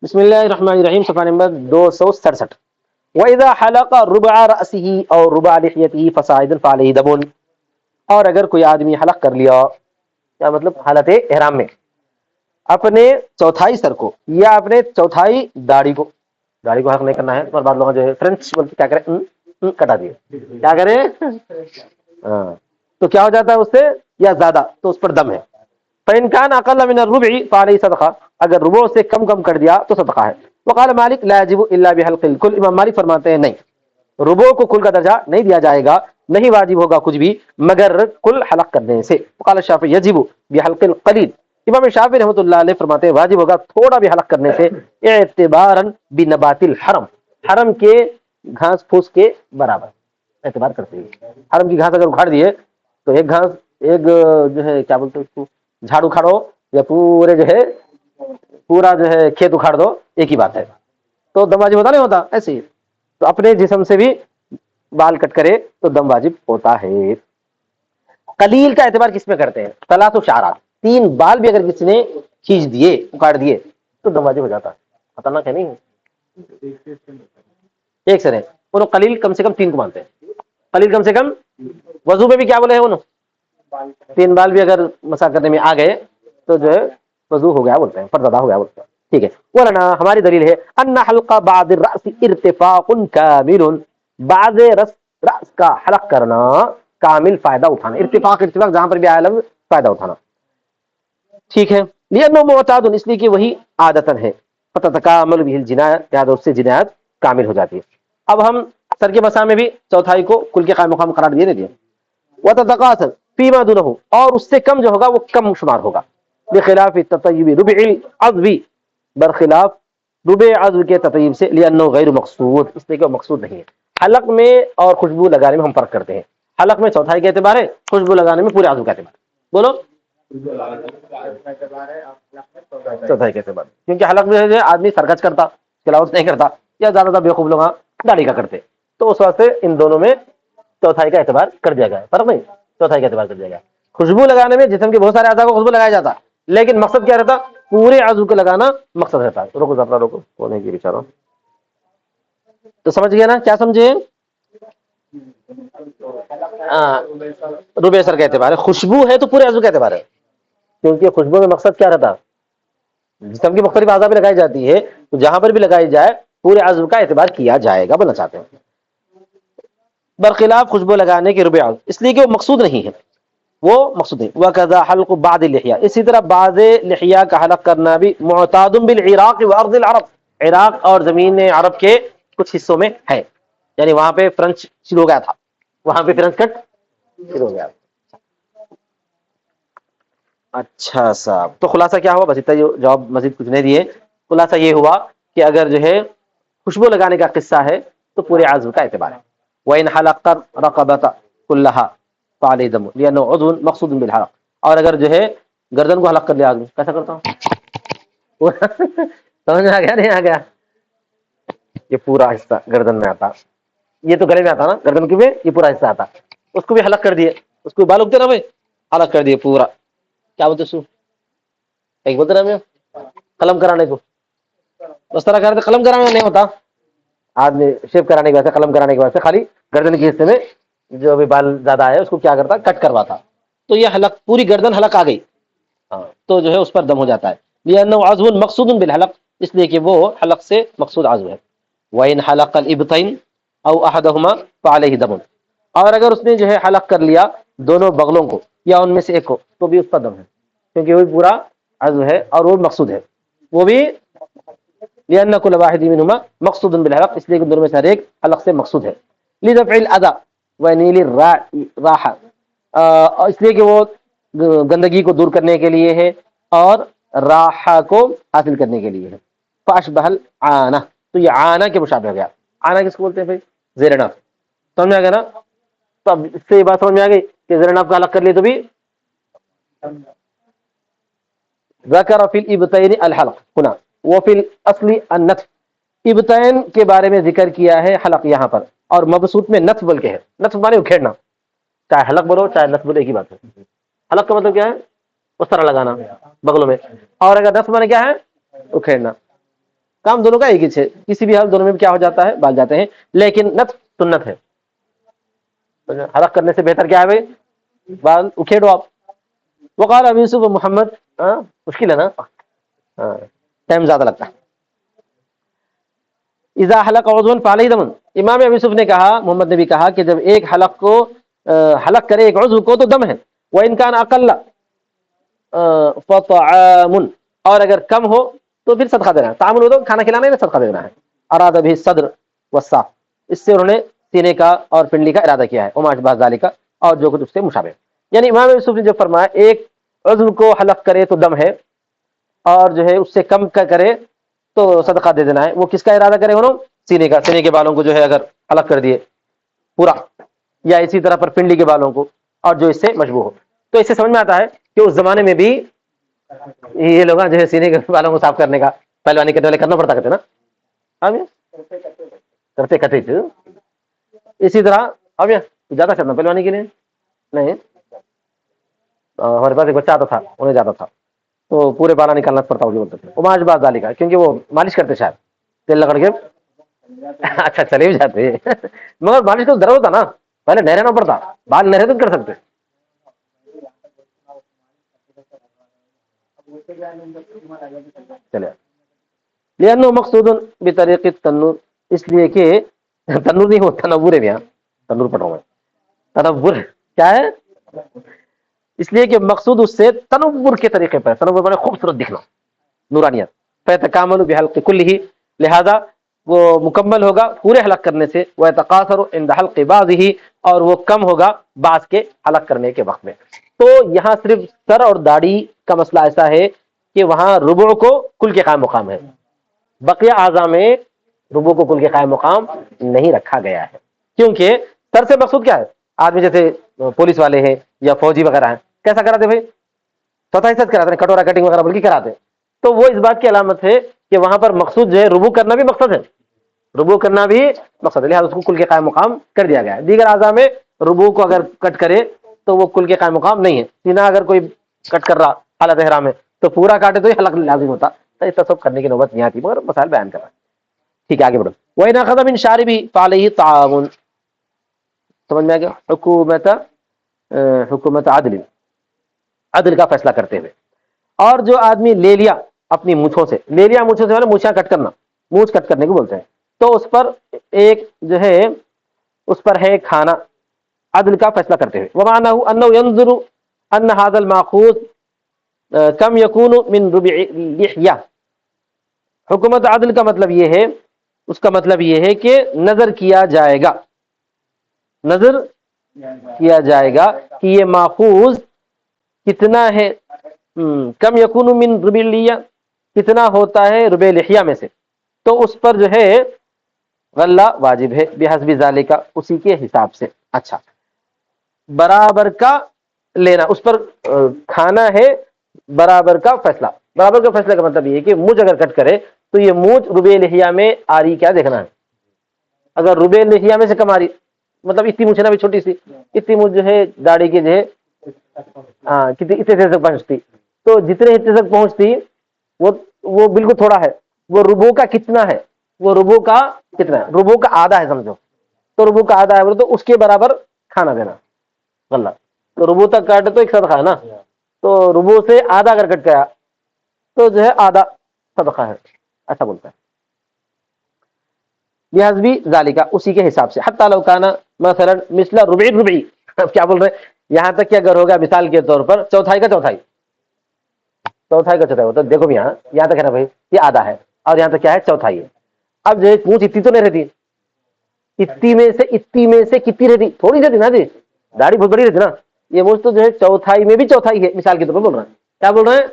بسم اللہ الرحمن الرحیم، صفحہ نمبر 267۔ وَإِذَا حَلَقَ رُبْعَ رَأْسِهِ أَوْ رُبْعَ لِحْيَتِهِ فَصَاعِدًا فَعَلَيْهِ دَمٌ۔ اور اگر کوئی آدمی حلق کر لیا، کیا مطلب حالت احرام میں، اپنے چوتھائی سر کو یا اپنے چوتھائی داڑھی کو حلق نہیں کرنا ہے، پر بعض لوگ جو ہے فرنچ بولتے کیا کریں، کٹا دیے، کیا کریں ہاں، تو کیا ہو جاتا ہے اس سے، یا زیادہ تو اس پر دم ہے۔ فَإِنْ كَانَ أَقَلَّ مِنَ الرُّبْعِ فَعَلَيْهِ صَدْقَةٌ، اگر ربع سے کم کر دیا تو صدقہ ہے۔ وقال مالک لا يجب الا بحلق الكل، امام مالک فرماتے ہیں نہیں، ربع کو کل کا درجہ نہیں دیا جائے گا، نہیں واجب ہوگا کچھ بھی مگر کل حلق کرنے سے۔ وقال الشافعی یجب بحلق القلیل، امام شافعی رحمۃ اللہ علیہ فرماتے ہیں واجب ہوگا تھوڑا بھی حلق کرنے سے، اعتبارا بنبات الحرم، حرم کے گھاس پھوس کے برابر اعتبار کرتے ہیں۔ حرم کی گھاس اگر اکھاڑ دیے تو ایک گھاس، ایک جو ہے کیا بولتے ہیں اس کو، جھاڑو اکھاڑو یا پورے جو ہے پورا جو ہے کھیت اکھاڑ دو، ایک ہی بات ہے، تو دم واجب ہوتا نہیں ہوتا؟ ایسے ہی تو اپنے جسم سے بھی بال کٹ کرے تو دم واجب ہوتا ہے۔ قلیل کا اعتبار کس میں کرتے ہیں؟ ثلاث شعرات، تین بال بھی اگر کسی نے کھینچ دیے، اکاڑ دیے تو دم واجب ہو جاتا ہے۔ خطرناک ہے نہیں؟ ایک سر ہے انہوں قلیل کم سے کم تین کو مانتے ہیں، قلیل کم سے کم۔ وضو میں بھی کیا بولے ہیں انہوں، تین بال بھی اگر مسا کرنے میں آ گئے تو جو ہے وضو ہو گیا بولتے ہیں، فرض ادا ہو گیا بولتے ہیں، ٹھیک ہے۔ ورنا ہماری دلیل ہے ان حلق بعض الراس ارتفاق کامل، بعض راس کا حلق کرنا کامل فائدہ اٹھانا، ارتفاق جہاں پر بھی آیا لفظ فائدہ اٹھانا، ٹھیک ہے۔ لأنه معتاد، اس لیے کہ وہی عادتن ہے، فتتکامل به الجنایت، لہذا اس سے جنایت کامل ہو جاتی ہے۔ اب ہم سر کے مسا میں بھی چوتھائی کو کل کے قائم مقام قرار دیے دیا، وتتقاصر فيما دونه، اور اس سے کم جو ہوگا وہ کم شمار ہوگا، بخلاف التطیب ربع العضو، برخلاف ربع عضو کے تطیب سے، لأنه غیر مقصود، اس لیے کہ وہ مقصود نہیں ہے۔ حلق میں اور خوشبو لگانے میں ہم فرق کرتے ہیں، حلق میں چوتھائی کا اعتبار ہے، خوشبو لگانے میں پورے عضو کا اعتبار ہے۔ بولو چوتھائی کا اعتبار، کیونکہ حلق میں جو ہے آدمی سرکش کرتا، تلاوت نہیں کرتا، یا زیادہ تر بیوقوف لوگ داڑھی کا کرتے، تو اس واسطے ان دونوں میں چوتھائی کا اعتبار کر دیا گیا ہے، فرق نہیں، چوتھائی کا اعتبار کر دیا گیا۔ خوشبو لگانے میں جسم کے بہت سارے اعضاء کو خوشبو لگایا جاتا، لیکن مقصد کیا رہتا، پورے عضو کو لگانا مقصد رہتا ہے۔ روکو ذرا روکو، ہونے کی بیچارہ، تو سمجھ گیا نا کیا سمجھے؟ ربع سر کا اعتبار ہے، خوشبو ہے تو پورے عضو کا اعتبار ہے، کیونکہ خوشبو میں مقصد کیا رہتا، جسم کی مختلف اعضاء پہ لگائی جاتی ہے، تو جہاں پر بھی لگائی جائے پورے عضو کا اعتبار کیا جائے گا، بولنا چاہتے ہیں۔ برخلاف خوشبو لگانے کے ربع عضو، اس لیے کہ وہ مقصود نہیں ہے، وہ مقصود ہے۔ وَكَذَا حَلْقُ بَعْضِ اللِّحْيَةِ، اسی طرح بعض لحیہ کا حلق کرنا بھی معتاد بالعراق وارض العرب، عراق اور زمین عرب کے کچھ حصوں میں ہے، یعنی وہاں پہ فرنچ شروع ہو گیا تھا، وہاں پہ فرنچ کٹ شروع ہو گیا۔ اچھا صاحب، تو خلاصہ کیا ہوا؟ بس اتنا ہی جواب، مزید کچھ نہیں دیے۔ خلاصہ یہ ہوا کہ اگر جو ہے خوشبو لگانے کا قصہ ہے تو پورے عضو کا اعتبار ہے۔ وَإِنْ حَلَقَ الرَّقَبَةَ كُلَّهَا فَعَلَيْهِ دَمٌ لِأَنَّهُ عُضْوٌ مَقْصُودٌ بِالْحَلَقِ، اور اگر جو ہے گردن کو حلق کر لیا آدمی، کیسا کرتا ہوں سمجھ میں آ گیا نہیں آ گیا؟ یہ پورا حصہ گردن میں آتا، یہ تو گلے میں آتا نا، گردن کے میں یہ پورا حصہ آتا، اس کو بھی حلق کر دیے، اس کو بال اگتے نا بھائی، حلق کر دیے پورا، کیا بولتے اس کو، ایک بولتے نا قلم کرانے کو، اس طرح کرتے قلم کرانے میں نہیں ہوتا، آدمی شیو کرانے کے واسطے، قلم کرانے کے واسطے خالی گردن کے حصے میں جو بھی بال زیادہ آئے اس کو کیا کرتا، کٹ کرواتا، تو یہ حلق پوری گردن حلق آ گئی، ہاں تو جو ہے اس پر دم ہو جاتا ہے۔ لأنه عضو مقصود بالحلق، اس لیے کہ وہ حلق سے مقصود عضو ہے۔ وإن حلق الإبطين أو أحدهما فعليه دم، اور اگر اس نے جو ہے حلق کر لیا دونوں بغلوں کو یا ان میں سے ایک کو تو بھی اس پر دم ہے، کیونکہ وہ پورا عضو ہے اور وہ مقصود ہے، وہ بھی لأن كل واحد منهما مقصود بالحلق، اس لیے کہ دونوں میں سے ہر ایک حلق سے مقصود ہے۔ لدفع الأذى ونيل الراحة، اس لیے کہ وہ گندگی کو دور کرنے کے لیے ہے اور راحہ کو حاصل کرنے کے لیے ہے۔ فاشبہ العانہ، تو یہ عانہ کے مشابہ ہو گیا۔ عانہ کس کو بولتے ہیں بھائی؟ زیر ناف، سمجھ میں آ گیا نا؟ تو اب اس سے یہ بات سمجھ میں آ گئی کہ زیر ناف کا حلق کر لیے تو بھی ذکر فی الابطین الحلق ہنا وفی الاصل النتف، ابطین کے بارے میں ذکر کیا ہے حلق یہاں پر، اور مبسوط میں نتف بول کے ہے، نتف مانے اکھیڑنا، چاہے حلق بولو چاہے نتف بولو ایک ہی بات ہے۔ حلق کا مطلب کیا ہے؟ اس طرح لگانا بغلوں میں، اور اگر نتف مانے کیا ہے؟ اکھیڑنا۔ کام دونوں کا ایک ہی ہے، کسی بھی حال دونوں میں کیا ہو جاتا ہے، بال جاتے ہیں، لیکن نت سنت ہے، حلق کرنے سے بہتر کیا ہے بھائی، بال اکھیڑو آپ. وقال ابو یوسف و محمد، مشکل ہے نا، ٹائم زیادہ لگتا ہے. اذا حلق عضو فعلیہ دم، امام ابو یوسف نے کہا، محمد نے بھی کہا کہ جب ایک حلق کو حلق کرے ایک عضو کو تو دم ہے. وان کان اقل فطعام، اور اگر کم ہو تو پھر صدقہ دینا ہے. تعامل ہو تو کھانا کھلانا ہے، صدقہ دینا ہے. اراد به صدر والساق، اس سے انہوں نے سینے کا اور پنڈلی کا ارادہ کیا ہے. وما اشبہ ذلک، اور جو کچھ اس سے مشابہ. یعنی امام یوسف نے جو فرمایا ایک عضو کو حلق کرے تو دم ہے، اور جو ہے اس سے کم کا کرے تو صدقہ دے دینا ہے. وہ کس کا ارادہ کرے انہوں، سینے کا، سینے کے بالوں کو جو ہے اگر حلق کر دیے پورا، یا اسی طرح پر پنڈلی کے بالوں کو، اور جو اس سے مشبوہ ہو. تو اس سے سمجھ میں آتا ہے کہ اس زمانے میں بھی یہ لوگ جو ہے سینے کے بالوں کو صاف کرنے کا پہلوانی کے کرنا پڑتا کرتے نا، کرتے کرتے تھے. اسی طرح اب زیادہ کرنا پہلوانی کے لیے نہیں، ہمارے پاس ایک بچہ آتا تھا، انہیں جاتا تھا تو پورے بالا نکالنا پڑتا ہوگی بولتے تھے. وہ ماج بات ڈالی کا، کیونکہ وہ مالش کرتے شاید تیل لگڑ کے. اچھا چلے بھی جاتے مگر مالش کو ضرور ہوتا نا، پہلے نہ رہنا پڑتا، بال نہ تو کر سکتے. چلے لأنه مقصود بطریق التنور، اس لیے کہ تنور نہیں ہوتا، تنور ہے. یہاں تنور پڑھ رہا ہوں میں، تنور کیا ہے، اس لیے کہ مقصود اس سے تنور کے طریقے پر، تنور میں خوبصورت دکھنا، نورانیت. فیتکامل بحلق کلہ، لہذا وہ مکمل ہوگا پورے حلق کرنے سے. ویتقاصر عند حلق بعضہ، اور وہ کم ہوگا بعض کے حلق کرنے کے وقت میں. تو یہاں صرف سر اور داڑھی کا مسئلہ ایسا ہے کہ وہاں ربع کو کل کے قائم مقام ہے، بقیہ اعضاء میں ربع کو کل کے قائم مقام نہیں رکھا گیا ہے. کیونکہ سر سے مقصود کیا ہے، آدمی جیسے پولیس والے ہیں یا فوجی وغیرہ ہیں، کیسا کراتے بھائی، چوتھائی سچ کراتے ہیں، کٹورا کٹنگ وغیرہ بلکہ کراتے. تو وہ اس بات کی علامت ہے کہ وہاں پر مقصود جو ہے ربع کرنا بھی مقصد ہے، ربع کرنا بھی مقصد ہے، لہٰذا اس کو کل کے قائم مقام کر دیا گیا ہے. دیگر اعضاء میں ربع کو اگر کٹ کرے تو وہ کل کے قائم مقام نہیں ہے. سینہ اگر کوئی کٹ کر رہا حالت احرام میں تو پورا کاٹے تو یہ حلق لازم ہوتا. تو اس سب کرنے کی نوبت نہیں آتی، مگر مسائل بیان کر رہا ہے. ٹھیک ہے آگے بڑھو. وَإِنْ أَخَذَ مِنْ شَارِبِهِ فَعَلَيْهِ طَعَامٌ، سمجھ میں آ گیا، حکومت عدل، عدل کا فیصلہ کرتے ہوئے. اور جو آدمی لے لیا اپنی مونچھوں سے، لے لیا مونچھوں سے مونچھاں کٹ کرنا، مونچھ کٹ کرنے کو بولتے ہیں، تو اس پر ایک جو ہے اس پر ہے کھانا، عدل کا فیصلہ کرتے ہوئے. وَمَعْنَهُ أَنَّهُ يَنْظُرُ أَنَّ هَذَا الْمَأْخُوذ كَمْ يَكُونُ مِنْ رُبِعِ لِحْيَةٍ. حکومت عدل کا مطلب یہ ہے، اس کا مطلب یہ ہے کہ نظر کیا جائے گا، نظر کیا جائے گا کہ یہ ماخوذ کتنا ہے، کم یکون من ربع لحیہ، کتنا ہوتا ہے ربع لحیہ میں سے، تو اس پر جو ہے غلہ واجب ہے، بحسب ذالک، اسی کے حساب سے. اچھا، برابر کا لینا، اس پر کھانا ہے برابر کا فیصلہ. برابر کا فیصلہ کا مطلب یہ ہے کہ مونچھ اگر کٹ کرے تو یہ مونچھ ربع لحیہ میں آ رہی کیا دیکھنا ہے. اگر ربع لحیہ میں سے کم آ رہی، مطلب اتنی مونچھ نا بھی چھوٹی سی، اتنی مونچھ جو ہے داڑھی کی جو ہے کتنی اتنے تک پہنچتی، تو جتنے حصے تک پہنچتی وہ بالکل تھوڑا ہے. وہ ربع کا کتنا ہے، وہ ربع کا کتنا ہے، ربع کا آدھا ہے سمجھو، تو ربع کا آدھا ہے تو اس کے برابر کھانا دینا غلہ. تو ربع تک کاٹے تو ایک صدقہ ہے نا، تو ربع سے آدھا اگر کٹ گیا تو جو ہے آدھا صدقہ ہے، ایسا بولتا ہے. بحسبی ذالکہ، اسی کے حساب سے. حتی لو کانا مثلا مثل ربع ربعی، کیا بول رہے ہیں، یہاں تک کہ اگر ہوگا مثال کے طور پر چوتھائی کا چوتھائی، چوتھائی کا چوتھائی ہوتا ہے. دیکھو بھی یہاں تک ہے نا بھائی، یہ آدھا ہے، اور یہاں تک کیا ہے چوتھائی ہے. اب جو ہے پونچھ اتنی تو نہیں رہتی، اتنی میں سے کتنی رہتی، تھوڑی رہتی نا جی، داڑھی بہت بڑی رہتی نا. یہ مونچھ تو جو ہے چوتھائی میں بھی چوتھائی ہے، مثال کے طور پر بول رہے ہیں. کیا بول رہے ہیں،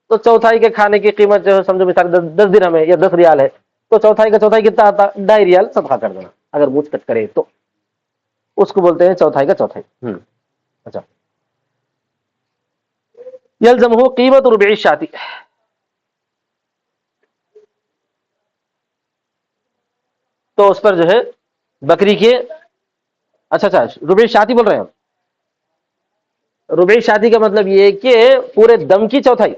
تو چوتھائی کے کھانے کی قیمت جو ہے سمجھو مثال 10 درہم ہے یا 10 ریال ہے، تو چوتھائی کا چوتھائی کتنا آتا، 2.5 ریال صدقہ کر دینا اگر مونچھ کٹ کرے تو. اس کو بولتے ہیں چوتھائی کا چوتھائی. اچھا، یلزمہ قیمت ربع الشاۃ، تو اس پر جو ہے بکری کے، اچھا ربع الشاۃ بول رہے ہیں ہم. ربع الشاۃ کا مطلب یہ ہے کہ پورے دم کی چوتھائی،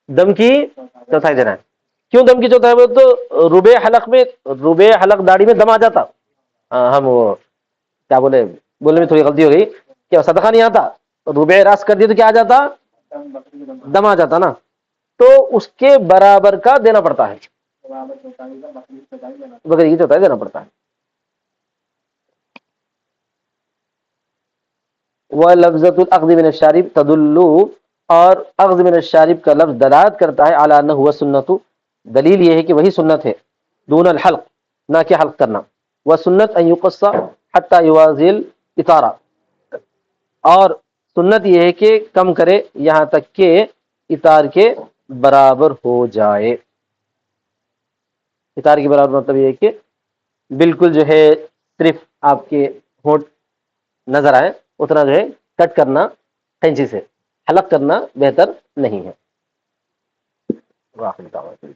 دم کی چوتھائی دینا ہے. کیوں دم کیچ ہوتا ہے؟ وہ تو ربے حلق داڑھی میں دم آ جاتا. ہم وہ کیا بولنے میں تھوڑی غلطی ہو گئی. کیا صدقہ نہیں آتا؟ ربے راس کر دیا تو کیا آ جاتا؟ دم آ جاتا نا. تو اس کے برابر کا دینا پڑتا ہے. بکری کی ہوتا ہے دینا پڑتا ہے. وہ لفظۃ الاخذ من الشارب تدل، اور اخذ من الشارب کا لفظ دلالت کرتا ہے علی انہ هو سنت، دلیل یہ ہے کہ وہی سنت ہے، دون الحلق، نہ کہ حلق کرنا. وہ سنت ان یقص حتی یوازی الاطارہ، اور سنت یہ ہے کہ کم کرے یہاں تک کہ اطار کے برابر ہو جائے. اطار کے برابر مطلب یہ ہے کہ بالکل جو ہے صرف آپ کے ہونٹ نظر آئے اتنا جو ہے کٹ کرنا کینچی سے، حلق کرنا بہتر نہیں ہے. واخر دعوانا